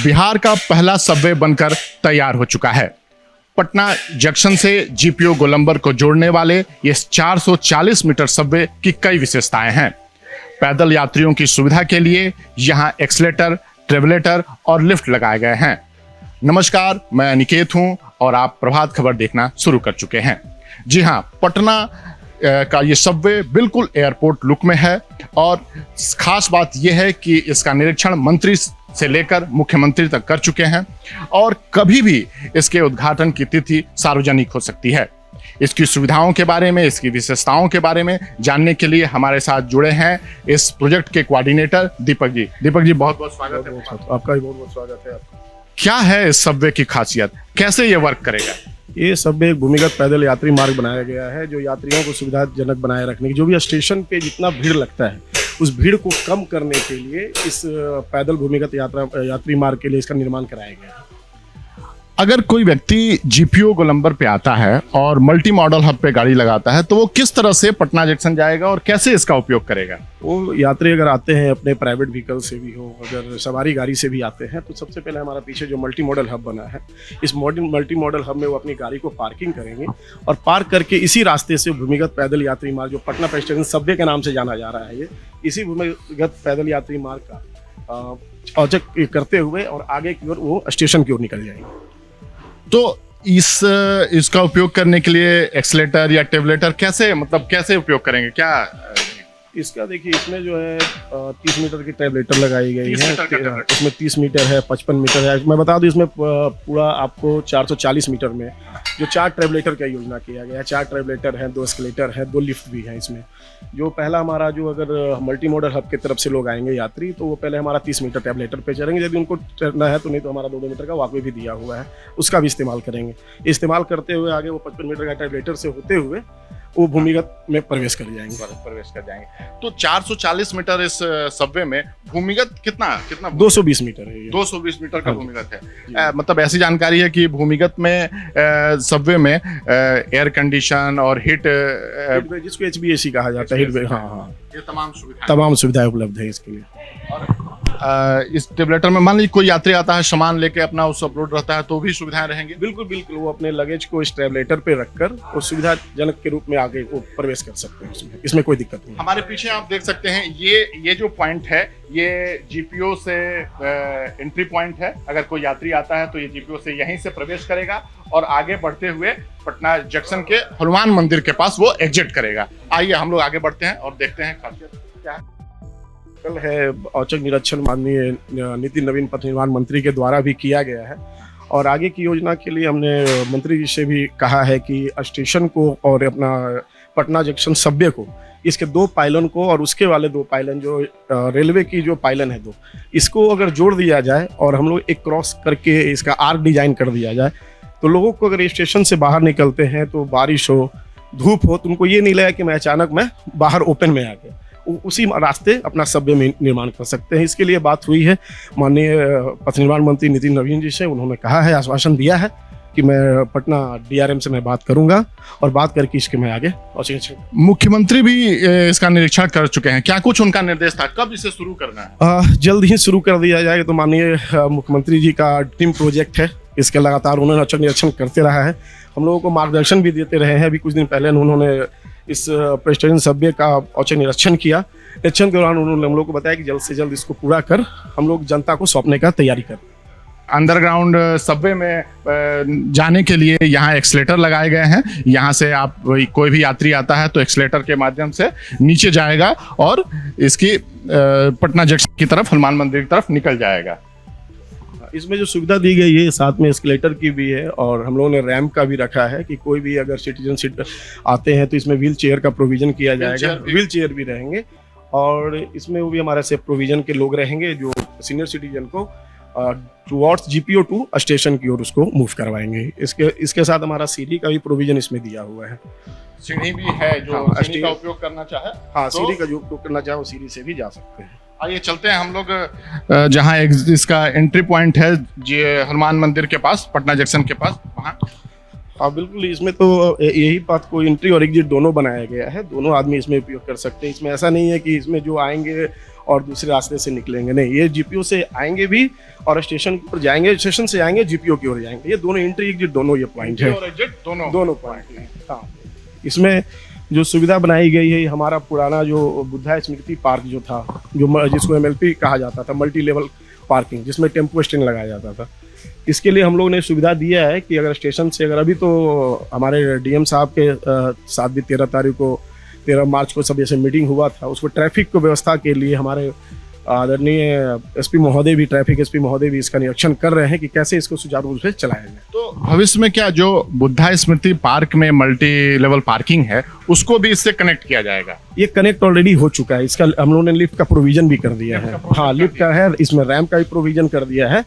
बिहार का पहला सबवे बनकर तैयार हो चुका है। पटना जंक्शन से जीपीओ गोलंबर को जोड़ने वाले ये 440 मीटर सबवे की कई विशेषताएं हैं। पैदल यात्रियों की सुविधा के लिए यहां एक्सीलेटर, ट्रेवलेटर और लिफ्ट लगाए गए हैं। नमस्कार, मैं अनिकेत हूं और आप प्रभात खबर देखना शुरू कर चुके हैं। जी हां, पटना का ये सबवे बिल्कुल एयरपोर्ट लुक में है और खास बात यह है कि इसका निरीक्षण मंत्री से लेकर मुख्यमंत्री तक कर चुके हैं और कभी भी इसके उद्घाटन की तिथि सार्वजनिक हो सकती है। इसकी सुविधाओं के बारे में, इसकी विशेषताओं के बारे में जानने के लिए हमारे साथ जुड़े हैं इस प्रोजेक्ट के कोऑर्डिनेटर दीपक जी। दीपक जी, बहुत बहुत स्वागत है। आपका भी बहुत बहुत स्वागत है। क्या है इस सबवे की खासियत, कैसे ये वर्क करेगा? ये सबवे एक भूमिगत पैदल यात्री मार्ग बनाया गया है जो यात्रियों को सुविधाजनक बनाए रखने की, जो भी स्टेशन पे जितना भीड़ लगता है उस भीड़ को कम करने के लिए इस पैदल भूमिगत यात्री मार्ग के लिए इसका निर्माण कराया गया है। अगर कोई व्यक्ति जीपीओ गोलंबर पे आता है और मल्टी मॉडल हब पे गाड़ी लगाता है तो वो किस तरह से पटना जंक्शन जाएगा और कैसे इसका उपयोग करेगा? वो यात्री अगर आते हैं अपने प्राइवेट व्हीकल से भी हो, अगर सवारी गाड़ी से भी आते हैं तो सबसे पहले हमारा पीछे जो मल्टी मॉडल हब बना है, इस मल्टी मॉडल हब में वो अपनी गाड़ी को पार्किंग करेंगे और पार्क करके इसी रास्ते से भूमिगत पैदल यात्री मार्ग, जो पटना स्टेशन सबवे के नाम से जाना जा रहा है, ये इसी भूमिगत पैदल यात्री मार्ग का औचक करते हुए और आगे की ओर वो स्टेशन की ओर निकल जाएंगे। तो इसका उपयोग करने के लिए एक्सीलेटर या टेबलेटर कैसे उपयोग करेंगे? क्या इसका देखिए, इसमें जो है 30 मीटर की टैबलेटर लगाई गई है। इसमें 30 मीटर है, 55 मीटर है। मैं बता दूं इसमें पूरा आपको 440 मीटर में जो 4 ट्रेवलेटर का योजना किया गया है। 4 ट्रेवलेटर हैं, 2 एस्केलेटर हैं, 2 लिफ्ट भी हैं इसमें। जो पहला हमारा, जो अगर मल्टी मॉडल हब की तरफ से लोग आएंगे यात्री, तो वो पहले हमारा 30 मीटर टैबलेटर पे चढ़ेंगे यदि उनको चढ़ना है, तो नहीं तो हमारा 2 मीटर का वॉकवे भी दिया हुआ है, उसका भी इस्तेमाल करेंगे। इस्तेमाल करते हुए आगे वो 55 मीटर का टैबलेटर से होते हुए वो भूमिगत में प्रवेश कर जाएंगे। तो 440 मीटर इस सबवे में भूमिगत कितना 220 मीटर है। 220 मीटर का भूमिगत है। मतलब ऐसी जानकारी है कि भूमिगत में सबवे में एयर कंडीशन और हीट, जिसको HVAC कहा जाता है, हाँ, ये तमाम सुविधाएं उपलब्ध है इसके लिए। और इस टेबलेटर में मान लीजिए कोई यात्री आता है, सामान लेके अपना उस अपलोड रहता है, तो भी सुविधाएं रहेंगी? बिल्कुल, वो अपने लगेज को इस ट्रेवलेटर पे रखकर वो सुविधाजनक के रूप में आगे वो प्रवेश कर सकते हैं। इसमें कोई दिक्कत नहीं। हमारे पीछे आप देख सकते हैं, ये जो पॉइंट है, ये जीपीओ से एंट्री पॉइंट है। अगर कोई यात्री आता है तो ये जीपीओ से यहीं से प्रवेश करेगा और आगे बढ़ते हुए पटना जंक्शन के हनुमान मंदिर के पास वो एग्जिट करेगा। आइए हम लोग आगे बढ़ते हैं और देखते हैं खासियत क्या है। कल है औचक निरीक्षण माननीय नितिन नवीन पथ निर्माण मंत्री के द्वारा भी किया गया है और आगे की योजना के लिए हमने मंत्री जी से भी कहा है कि स्टेशन को और अपना पटना जंक्शन सबवे को, इसके 2 पाइलन को और उसके वाले 2 पाइलन, जो रेलवे की जो पाइलन है 2, इसको अगर जोड़ दिया जाए और हम लोग एक क्रॉस करके इसका आर्क डिजाइन कर दिया जाए, तो लोगों को अगर स्टेशन से बाहर निकलते हैं तो बारिश हो, धूप हो, तो उनको ये नहीं लगा कि मैं अचानक बाहर ओपन में आ गया, उसी रास्ते अपना सबवे में निर्माण कर सकते हैं। इसके लिए बात हुई है माननीय पथ निर्माण मंत्री नितिन नवीन जी से। उन्होंने कहा है, आश्वासन दिया है कि मैं पटना DRM से मैं बात करूंगा और बात करके इसके मैं आगे। मुख्यमंत्री भी इसका निरीक्षण कर चुके हैं, क्या कुछ उनका निर्देश था, कब इसे शुरू करना है? जल्द ही शुरू कर दिया जाएगा। तो माननीय मुख्यमंत्री जी का टीम प्रोजेक्ट है, इसके लगातार उन्होंने औचक निरीक्षण करते रहा है, हम लोगों को मार्गदर्शन भी देते रहे हैं। अभी कुछ दिन पहले उन्होंने इस स्टेशन सबवे का औचक निरीक्षण किया। निरीक्षण के दौरान उन्होंने हम लोग को बताया कि जल्द से जल्द इसको पूरा कर हम लोग जनता को सौंपने का तैयारी कर। अंडरग्राउंड सबवे में जाने के लिए यहाँ एक्सीलेटर लगाए गए हैं। यहाँ से आप कोई भी यात्री आता है तो एक्सीलेटर के माध्यम से नीचे जाएगा और इसकी पटना जंक्शन की तरफ, हनुमान मंदिर की तरफ निकल जाएगा। इसमें जो सुविधा दी गई है साथ में एस्केलेटर की भी है और हम लोगों ने रैंप का भी रखा है कि कोई भी अगर सिटीजन आते हैं तो इसमें व्हील चेयर का प्रोविजन किया जाएगा। व्हील चेयर भी रहेंगे और इसमें वो भी हमारे सेफ प्रोविजन के लोग रहेंगे जो सीनियर सिटीजन को टुवर्ड्स जीपीओ टू स्टेशन की ओर उसको मूव करवाएंगे। इसके साथ हमारा सीढ़ी का भी प्रोविजन इसमें दिया हुआ है। सीढ़ी भी है, जो सीढ़ी का उपयोग करना चाहे, हाँ, सीढ़ी का जो उपयोग करना चाहे वो सीढ़ी से भी जा सकते हैं। आइए चलते हैं हम लोग जहाँ इसका एंट्री पॉइंट है, हनुमान मंदिर के पास, पटना जंक्शन के पास, वहाँ। हाँ बिल्कुल, इसमें तो यही बात को एंट्री और एग्जिट दोनों बनाया गया है, दोनों आदमी इसमें उपयोग कर सकते हैं। इसमें ऐसा नहीं है कि इसमें जो आएंगे और दूसरे रास्ते से निकलेंगे, नहीं, ये जीपीओ से आएंगे भी और स्टेशन पर जाएंगे, स्टेशन से आएंगे जीपीओ की ओर जाएंगे। ये दोनों एंट्री एग्जिट दोनों ये पॉइंट है, और एग्जिट दोनों पॉइंट है। हाँ, इसमें जो सुविधा बनाई गई है, हमारा पुराना जो बुद्धा स्मृति पार्क जो था, जो जिसको एमएलपी कहा जाता था, मल्टी लेवल पार्किंग, जिसमें टेम्पो स्टैंड लगाया जाता था, इसके लिए हम लोग ने सुविधा दिया है कि अगर स्टेशन से अगर अभी तो हमारे डीएम साहब के साथ भी 13 मार्च को सब जैसे मीटिंग हुआ था, उसको ट्रैफिक को व्यवस्था के लिए हमारे आदरणीय एसपी महोदय भी, ट्रैफिक एसपी महोदय भी इसका निरीक्षण कर रहे हैं कि कैसे इसको सुचारू रूप से चलाया जाए। तो भविष्य में क्या जो बुद्धा स्मृति पार्क में मल्टी लेवल पार्किंग है उसको भी इससे कनेक्ट किया जाएगा? ये कनेक्ट ऑलरेडी हो चुका है, इसका हम लोगों ने लिफ्ट का प्रोविजन भी कर दिया है। हाँ, लिफ्ट का है, इसमें रैंप का भी प्रोविजन कर दिया है,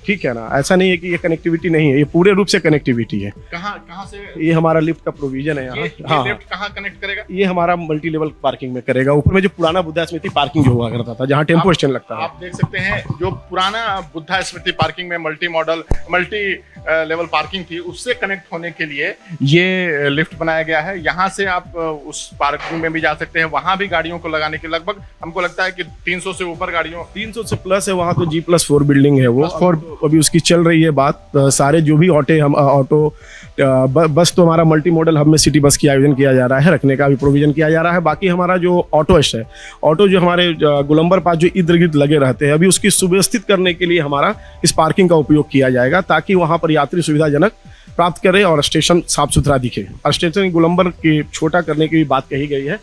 ठीक है ना। ऐसा नहीं है कि ये कनेक्टिविटी नहीं है, ये पूरे रूप से कनेक्टिविटी है। कहाँ से ये हमारा लिफ्ट का प्रोविजन है यहाँ। हाँ, लिफ्ट कहाँ कनेक्ट करेगा? ये हमारा मल्टी लेवल पार्किंग में करेगा, ऊपर में जो पुराना बुद्धा स्मृति पार्किंग जो हुआ करता था, जहाँ टेम्पो स्टैंड लगता है। आप देख सकते हैं जो पुराना बुद्धा स्मृति पार्किंग में मल्टी लेवल पार्किंग थी, उससे कनेक्ट होने के लिए ये लिफ्ट बनाया गया है। यहाँ से आप उस पार्किंग में भी जा सकते हैं, वहाँ भी गाड़ियों को लगाने के लगभग हमको लगता है कि 300 से ऊपर गाड़ियों, 300 से प्लस है। वहाँ तो G+4 बिल्डिंग है वो, और अभी उसकी चल रही है बात। सारे जो भी ऑटो बस तो हमारा मल्टी मॉडल हब में सिटी बस की आयोजन किया जा रहा है, रखने का भी प्रोविजन किया जा रहा है। बाकी हमारा जो ऑटो है, ऑटो जो हमारे गोलंबर पास जो इर्द गिर्द लगे रहते हैं, अभी उसकी सुव्यवस्थित करने के लिए हमारा इस पार्किंग का उपयोग किया जाएगा, ताकि वहाँ पर यात्री सुविधाजनक प्राप्त करे और स्टेशन साफ सुथरा दिखे। और स्टेशन गोलंबर की छोटा करने की भी बात कही गई है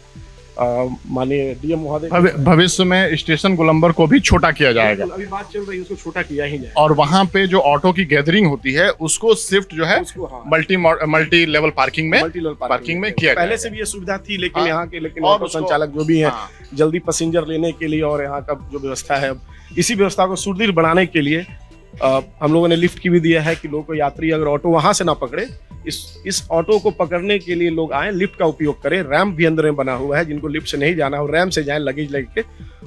माननीय डीएम महोदय। भविष्य में स्टेशन गोलंबर को भी छोटा किया जाएगा, अभी बात चल रही है, उसको छोटा किया ही जाए। और वहाँ पे जो ऑटो की गैदरिंग होती है उसको शिफ्ट जो है हाँ, मल्टी लेवल पार्किंग में किया पहले से भी ये सुविधा थी, लेकिन यहाँ के ऑटो संचालक जो भी हैं, जल्दी पैसेंजर लेने के लिए और यहाँ का जो व्यवस्था है, इसी व्यवस्था को सुदृढ़ बनाने के लिए हम लोगों ने लिफ्ट की भी दिया है कि लोग को यात्री अगर ऑटो वहां से ना पकड़े, इस ऑटो को पकड़ने के लिए लोग आए, लिफ्ट का उपयोग करें। रैंप भी अंदर में बना हुआ है, जिनको लिफ्ट से नहीं जाना हो रैंप से जाएं लगेज लेके,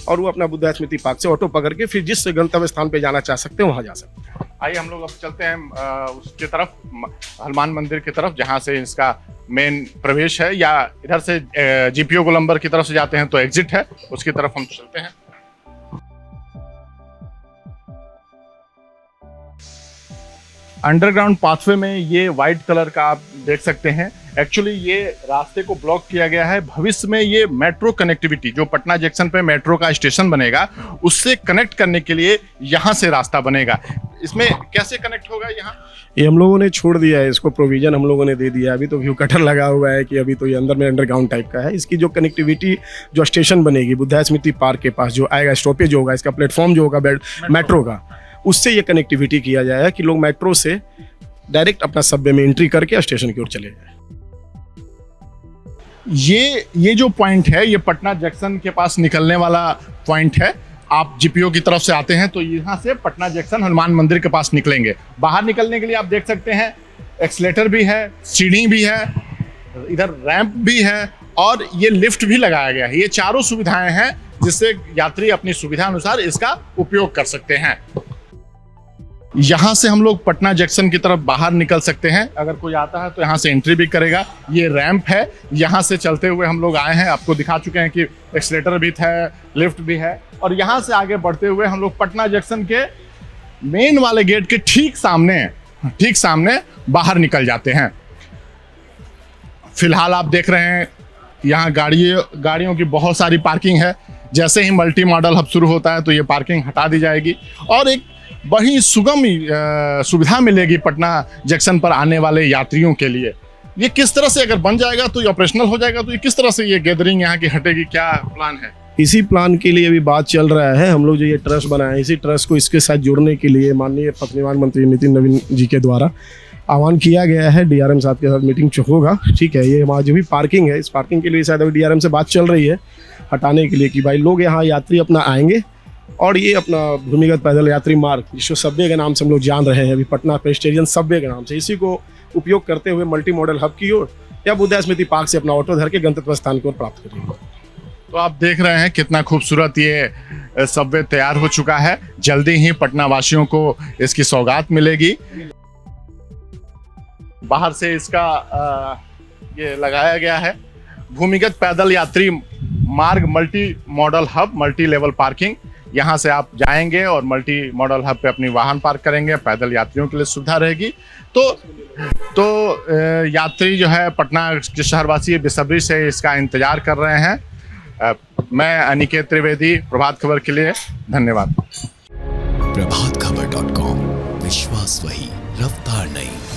और वो अपना बुद्धा स्मृति पार्क से ऑटो पकड़ के फिर जिस गंतव्य स्थान पे जाना चाह सकते हैं वहां जा सकते हैं। आइए हम लोग अब चलते हैं उसकी तरफ, हनुमान मंदिर की तरफ, जहाँ से इसका मेन प्रवेश है, या इधर से जीपीओ गोलंबर की तरफ से जाते हैं तो एग्जिट है, उसकी तरफ हम चलते हैं। अंडरग्राउंड पाथवे में ये व्हाइट कलर का आप देख सकते हैं, एक्चुअली ये रास्ते को ब्लॉक किया गया है। भविष्य में ये मेट्रो कनेक्टिविटी, जो पटना जंक्शन पे मेट्रो का स्टेशन बनेगा, उससे कनेक्ट करने के लिए यहाँ से रास्ता बनेगा। इसमें कैसे कनेक्ट होगा? यहाँ ये हम लोगों ने छोड़ दिया है, इसको प्रोविजन हम लोगों ने दे दिया है। अभी तो व्यू कटर लगा हुआ है कि अभी तो ये अंदर में अंडरग्राउंड टाइप का है। इसकी जो कनेक्टिविटी, जो स्टेशन बनेगी बुद्धा स्मृति पार्क के पास जो आएगा, स्टॉपेज होगा, इसका प्लेटफॉर्म जो होगा मेट्रो का, उससे ये कनेक्टिविटी किया जाएगा कि लोग मेट्रो से डायरेक्ट अपना सबवे में एंट्री करके स्टेशन की ओर चले जाए। ये जो पॉइंट है, ये पटना जंक्शन के पास निकलने वाला पॉइंट है। आप जीपीओ की तरफ से आते हैं तो यहाँ से पटना जंक्शन हनुमान मंदिर के पास निकलेंगे। बाहर निकलने के लिए आप देख सकते हैं एक्सलेटर भी है, सीढ़ी भी है, इधर रैंप भी है, और ये लिफ्ट भी लगाया गया है। ये चारों सुविधाएं हैं जिससे यात्री अपनी सुविधा अनुसार इसका उपयोग कर सकते हैं। यहाँ से हम लोग पटना जंक्शन की तरफ बाहर निकल सकते हैं। अगर कोई आता है तो यहाँ से एंट्री भी करेगा। ये रैंप है, यहाँ से चलते हुए हम लोग आए हैं, आपको दिखा चुके हैं कि एक्सलेटर भी था, लिफ्ट भी है, और यहाँ से आगे बढ़ते हुए हम लोग पटना जंक्शन के मेन वाले गेट के ठीक सामने बाहर निकल जाते हैं। फिलहाल आप देख रहे हैं यहाँ गाड़ियों की बहुत सारी पार्किंग है। जैसे ही मल्टी मॉडल हब शुरू होता है तो ये पार्किंग हटा दी जाएगी और एक बड़ी सुगम सुविधा मिलेगी पटना जंक्शन पर आने वाले यात्रियों के लिए। ये किस तरह से अगर बन जाएगा तो ये ऑपरेशनल हो जाएगा, तो ये किस तरह से ये गैदरिंग यहाँ की हटेगी, क्या प्लान है? इसी प्लान के लिए अभी बात चल रहा है। हम लोग जो ये ट्रस्ट बनाए, इसी ट्रस्ट को इसके साथ जोड़ने के लिए माननीय पथ निर्माण मंत्री नितिन नवीन जी के द्वारा आह्वान किया गया है। डीआरएम साहब के साथ मीटिंग होगा, ठीक है। ये हमारा जो भी पार्किंग है, इस पार्किंग के लिए शायद अभी डीआरएम से बात चल रही है हटाने के लिए, कि भाई लोग यहाँ यात्री अपना आएंगे और ये अपना भूमिगत पैदल यात्री मार्ग, जिसको सबवे के नाम से हम लोग जान रहे हैं अभी, पटना पेस्टेरियन सबवे के नाम से, इसी को उपयोग करते हुए मल्टी मॉडल हब की ओर या बुद्धा स्मृति पार्क से अपना ऑटो धर के गंतव्य स्थान की ओर प्राप्त करेंगे। तो आप देख रहे हैं कितना खूबसूरत ये सबवे तैयार हो चुका है। जल्दी ही पटना वासियों को इसकी सौगात मिलेगी। बाहर से इसका ये लगाया गया है। भूमिगत पैदल यात्री मार्ग, multi modal hub, multi level parking. यहाँ से आप जाएंगे और मल्टी मॉडल हब पे अपनी वाहन पार्क करेंगे, पैदल यात्रियों के लिए सुविधा रहेगी। तो यात्री जो है पटना के शहरवासी बेसब्री से इसका इंतजार कर रहे हैं। मैं अनिकेत त्रिवेदी, प्रभात खबर के लिए धन्यवाद। प्रभातखबर.com, विश्वास वही, रफ्तार नहीं।